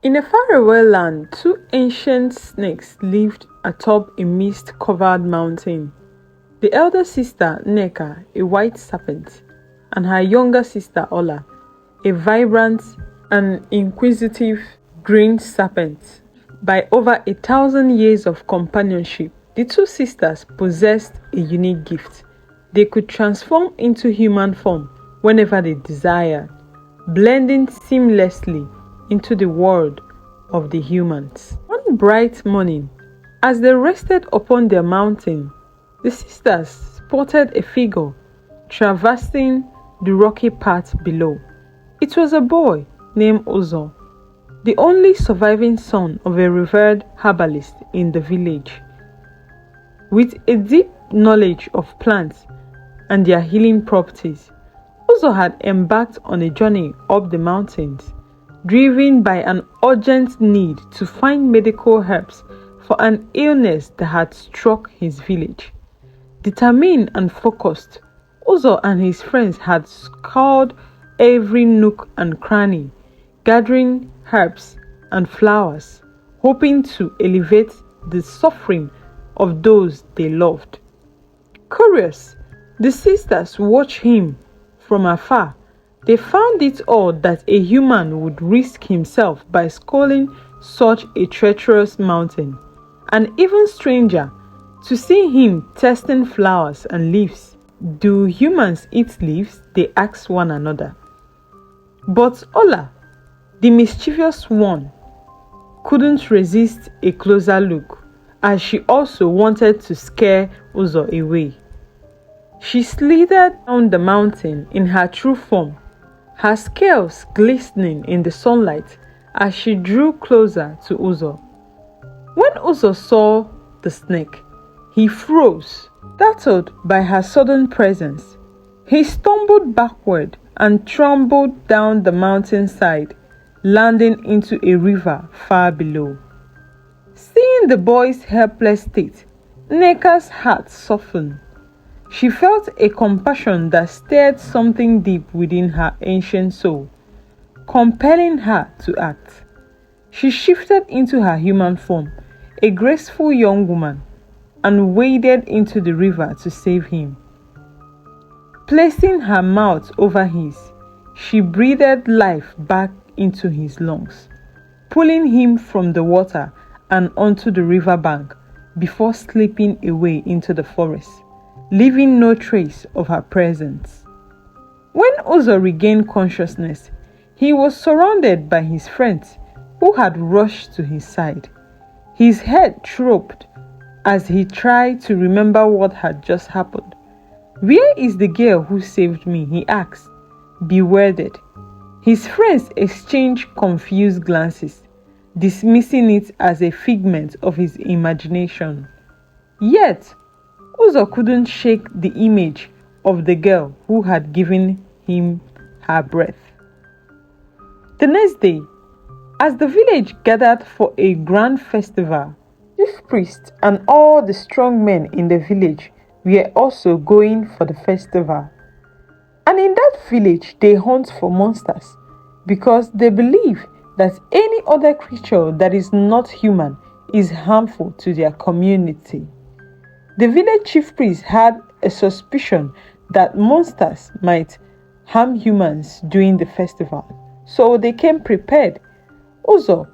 In a faraway land, two ancient snakes lived atop a mist-covered mountain. The elder sister, Nneka, a white serpent, and her younger sister, Ola, a vibrant and inquisitive green serpent. By over 1,000 years of companionship, the two sisters possessed a unique gift. They could transform into human form whenever they desired, blending seamlessly into the world of the humans. One bright morning, as they rested upon their mountain, the sisters spotted a figure traversing the rocky path below. It was a boy named Uzo, the only surviving son of a revered herbalist in the village. With a deep knowledge of plants and their healing properties, Uzo had embarked on a journey up the mountains, driven by an urgent need to find medical herbs for an illness that had struck his village. Determined and focused, Uzo and his friends had scoured every nook and cranny, gathering herbs and flowers, hoping to alleviate the suffering of those they loved. Curious, the sisters watched him from afar. They found it odd that a human would risk himself by scaling such a treacherous mountain, and even stranger to see him testing flowers and leaves. Do humans eat leaves? They asked one another. But Ola, the mischievous one, couldn't resist a closer look, as she also wanted to scare Uzo away. She slithered down the mountain in her true form, her scales glistening in the sunlight as she drew closer to Uzo. When Uzo saw the snake, he froze, startled by her sudden presence. He stumbled backward and tumbled down the mountainside, landing into a river far below. Seeing the boy's helpless state, Nneka's heart softened. She felt a compassion that stirred something deep within her ancient soul, compelling her to act. She shifted into her human form, a graceful young woman, and waded into the river to save him. Placing her mouth over his, she breathed life back into his lungs, pulling him from the water and onto the riverbank before slipping away into the forest, leaving no trace of her presence. When Uzo regained consciousness, he was surrounded by his friends who had rushed to his side. His head throbbed as he tried to remember what had just happened. "Where is the girl who saved me?" he asked, bewildered. His friends exchanged confused glances, dismissing it as a figment of his imagination. Yet, Uzo couldn't shake the image of the girl who had given him her breath. The next day, as the village gathered for a grand festival, chief priest and all the strong men in the village were also going for the festival. And in that village, they hunt for monsters because they believe that any other creature that is not human is harmful to their community. The village chief priest had a suspicion that monsters might harm humans during the festival, so they came prepared. Uzo,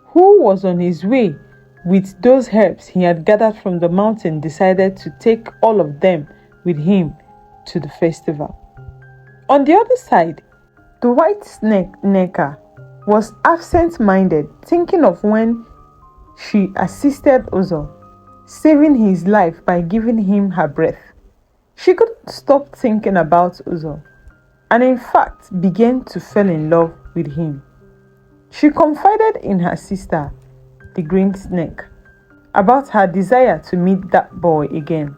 who was on his way with those herbs he had gathered from the mountain, decided to take all of them with him to the festival. On the other side, the white snake Nneka was absent-minded, thinking of when she assisted Uzo, saving his life by giving him her breath. She couldn't stop thinking about Uzo, and in fact began to fall in love with him. She confided in her sister, the green snake, about her desire to meet that boy again.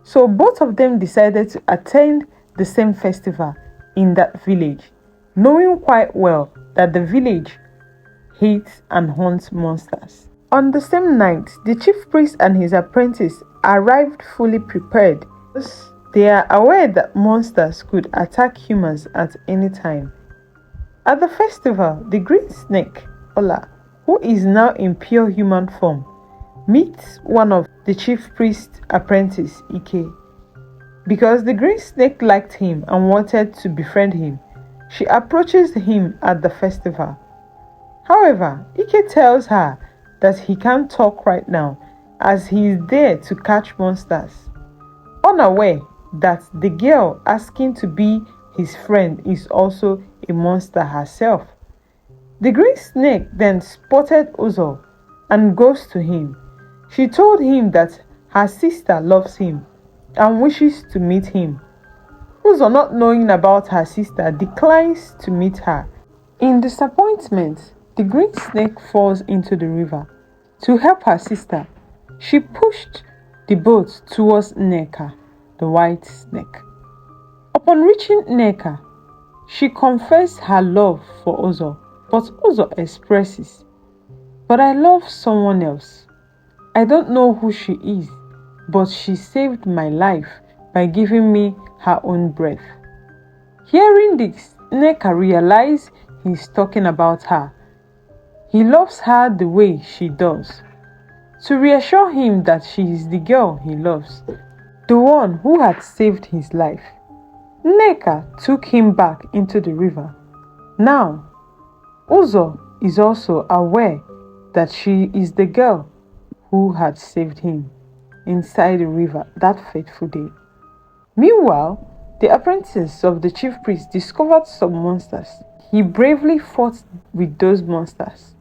So both of them decided to attend the same festival in that village, knowing quite well that the village hates and hunts monsters. On the same night, the chief priest and his apprentice arrived fully prepared. They are aware that monsters could attack humans at any time. At the festival, the green snake, Ola, who is now in pure human form, meets one of the chief priest's apprentice, Enkay. Because the green snake liked him and wanted to befriend him, she approaches him at the festival. However, Enkay tells her that he can't talk right now as he is there to catch monsters, unaware that the girl asking to be his friend is also a monster herself. The green snake then spotted Uzo and goes to him. She told him that her sister loves him and wishes to meet him. Uzo, not knowing about her sister, declines to meet her. In disappointment, the green snake falls into the river. To help her sister, she pushed the boat towards Nneka, the white snake. Upon reaching Nneka, she confessed her love for Uzo, but Uzo expresses, "But I love someone else. I don't know who she is, but she saved my life by giving me her own breath." Hearing this, Nneka realized he's talking about her. He loves her the way she does. To reassure him that she is the girl he loves, the one who had saved his life, Nneka took him back into the river. Now, Uzo is also aware that she is the girl who had saved him inside the river that fateful day. Meanwhile, the apprentice of the chief priest discovered some monsters. He bravely fought with those monsters.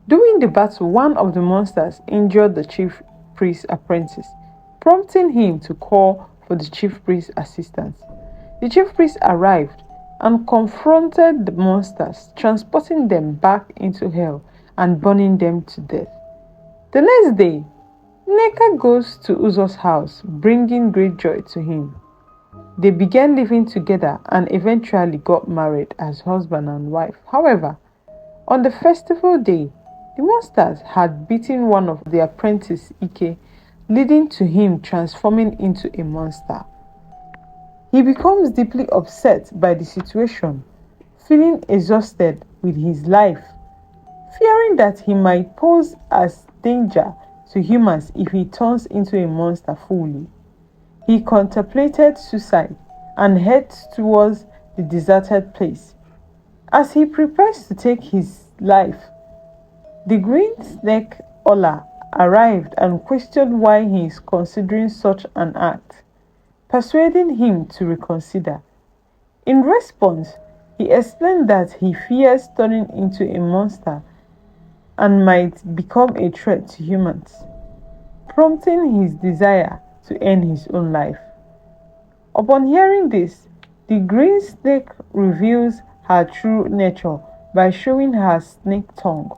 During the battle, one of the monsters injured the chief priest's apprentice, prompting him to call for the chief priest's assistance. The chief priest arrived and confronted the monsters, transporting them back into hell and burning them to death. The next day, Nneka goes to Uzo's house, bringing great joy to him. They began living together and eventually got married as husband and wife. However, on the festival day, the monsters had beaten one of the apprentices, Enkay, leading to him transforming into a monster. He becomes deeply upset by the situation, feeling exhausted with his life, fearing that he might pose as danger to humans if he turns into a monster fully. He contemplated suicide and heads towards the deserted place. As he prepares to take his life, the green snake Ola arrived and questioned why he is considering such an act, persuading him to reconsider. In response, he explained that he fears turning into a monster and might become a threat to humans, prompting his desire to end his own life. Upon hearing this, the green snake reveals her true nature by showing her snake tongue.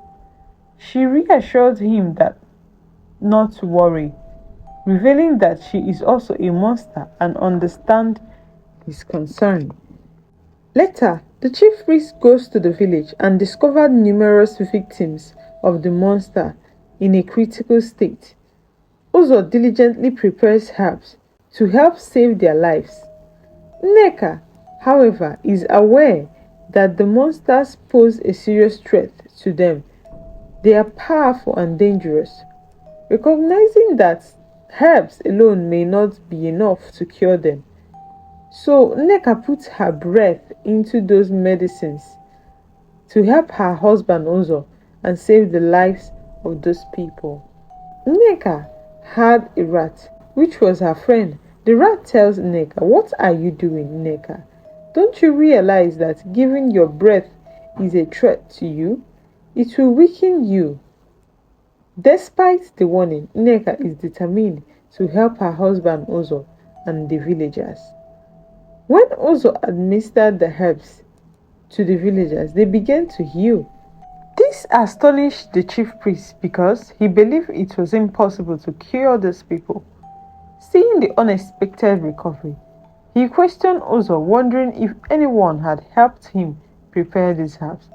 She reassured him that not to worry, revealing that she is also a monster and understands his concern. Later, the chief priest goes to the village and discovers numerous victims of the monster in a critical state. Uzo diligently prepares herbs to help save their lives. Nneka, however, is aware that the monsters pose a serious threat to them. They are powerful and dangerous. Recognizing that herbs alone may not be enough to cure them, so Nneka puts her breath into those medicines to help her husband Uzo and save the lives of those people. Nneka had a rat, which was her friend. The rat tells Nneka, "What are you doing, Nneka? Don't you realize that giving your breath is a threat to you? It will weaken you." Despite the warning, Nneka is determined to help her husband Uzo and the villagers. When Uzo administered the herbs to the villagers, they began to heal. This astonished the chief priest because he believed it was impossible to cure these people. Seeing the unexpected recovery, he questioned Uzo, wondering if anyone had helped him prepare these herbs.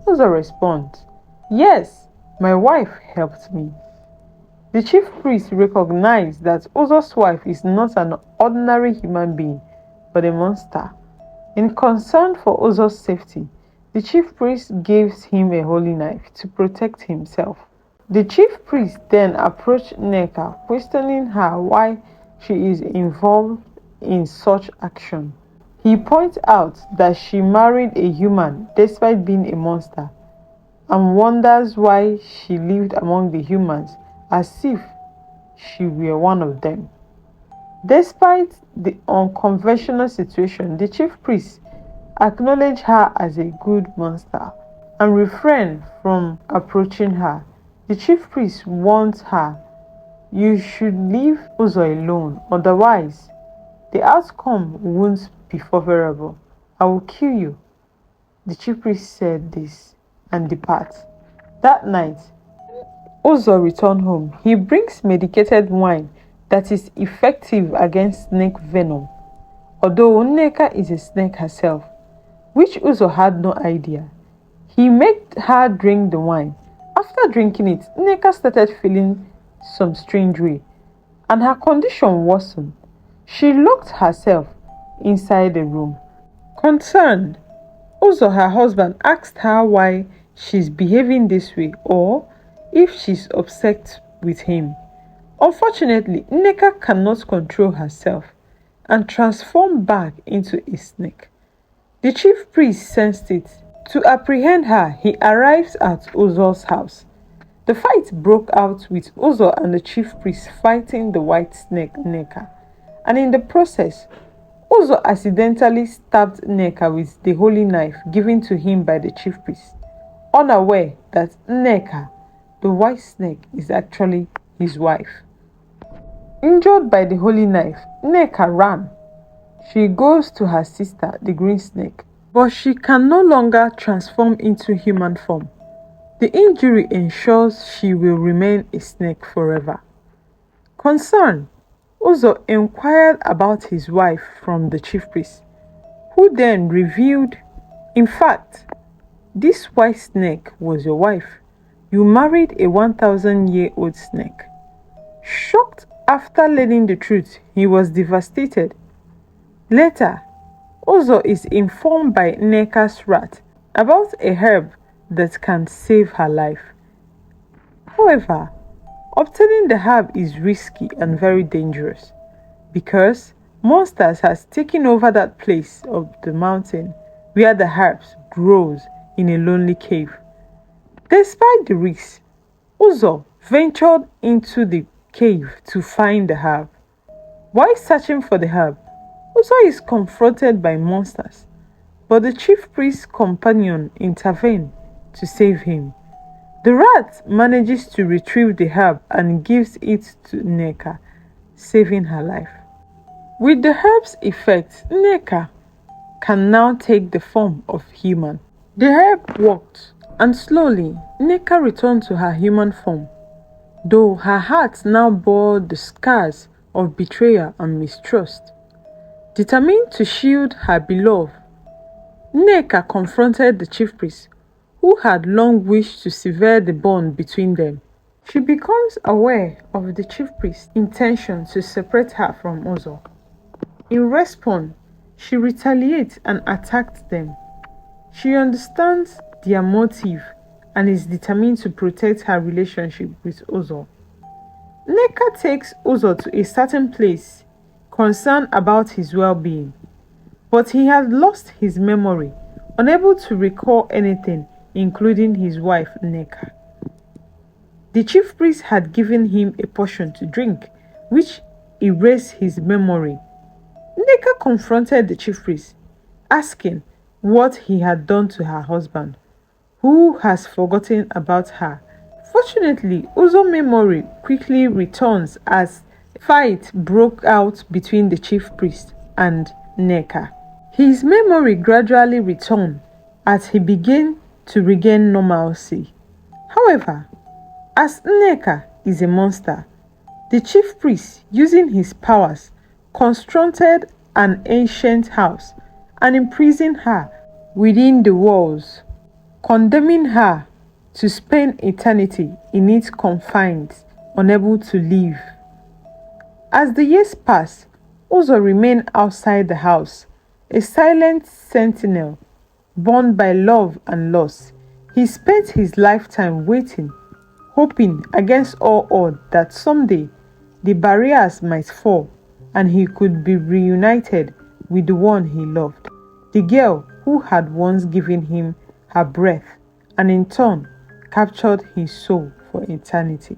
Uzo responds, "Yes, my wife helped me." The chief priest recognized that Uzo's wife is not an ordinary human being, but a monster. In concern for Uzo's safety, The chief priest gives him a holy knife to protect himself. The chief priest then approached Nneka, questioning her why she is involved in such action. He points out that she married a human despite being a monster, and wonders why she lived among the humans as if she were one of them. Despite the unconventional situation, the chief priest acknowledged her as a good monster and refrained from approaching her. The chief priest warns her, "You should leave Uzo alone, otherwise the outcome won't be favorable. I will kill you." The chief priest said this and departs. That night, Uzo returns home. He brings medicated wine that is effective against snake venom, although Nneka is a snake herself, which Uzo had no idea. He made her drink the wine. After drinking it, Nneka started feeling some strange way, and her condition worsened. She locked herself inside the room. Concerned, Uzo, her husband, asked her why she's behaving this way or if she's upset with him. Unfortunately, Nneka cannot control herself and transformed back into a snake. The chief priest sensed it. To apprehend her, he arrives at Uzo's house. The fight broke out with Uzo and the chief priest fighting the white snake Nneka, and in the process, Uzo accidentally stabbed Nneka with the holy knife given to him by the chief priest, unaware that Nneka, the white snake, is actually his wife. Injured by the holy knife, Nneka ran. She goes to her sister, the green snake, but she can no longer transform into human form. The injury ensures she will remain a snake forever. Concerned, Uzo inquired about his wife from the chief priest, who then revealed, "In fact, this white snake was your wife. You married a 1,000-year-old snake." Shocked after learning the truth, he was devastated. Later, Uzo is informed by Nneka's rat about a herb that can save her life. However, obtaining the herb is risky and very dangerous because monsters has taken over that place of the mountain where the herbs grows in a lonely cave. Despite the risk, Uzo ventured into the cave to find the herb. While searching for the herb, Uzo is confronted by monsters, but the chief priest's companion intervenes to save him. The rat manages to retrieve the herb and gives it to Nneka, saving her life. With the herb's effect, Nneka can now take the form of human. The herb worked, and slowly Nneka returned to her human form, though her heart now bore the scars of betrayal and mistrust. Determined to shield her beloved, Nneka confronted the chief priest, who had long wished to sever the bond between them. She becomes aware of the chief priest's intention to separate her from Uzo. In response, she retaliates and attacks them. She understands their motive and is determined to protect her relationship with Uzo. Nneka takes Uzo to a certain place, concerned about his well-being, but he has lost his memory, unable to recall anything, including his wife Nneka. The chief priest had given him a potion to drink, which erased his memory. Nneka confronted the chief priest, asking what he had done to her husband, who has forgotten about her. Fortunately, Uzo's memory quickly returns as a fight broke out between the chief priest and Nneka. His memory gradually returned as he began to regain normalcy. However, as Nneka is a monster, the chief priest, using his powers, constructed an ancient house and imprisoned her within the walls, condemning her to spend eternity in its confines, unable to leave. As the years passed, Uzo remained outside the house, a silent sentinel, bound by love and loss. He spent his lifetime waiting, hoping against all odds that someday the barriers might fall and he could be reunited with the one he loved, the girl who had once given him her breath and in turn captured his soul for eternity.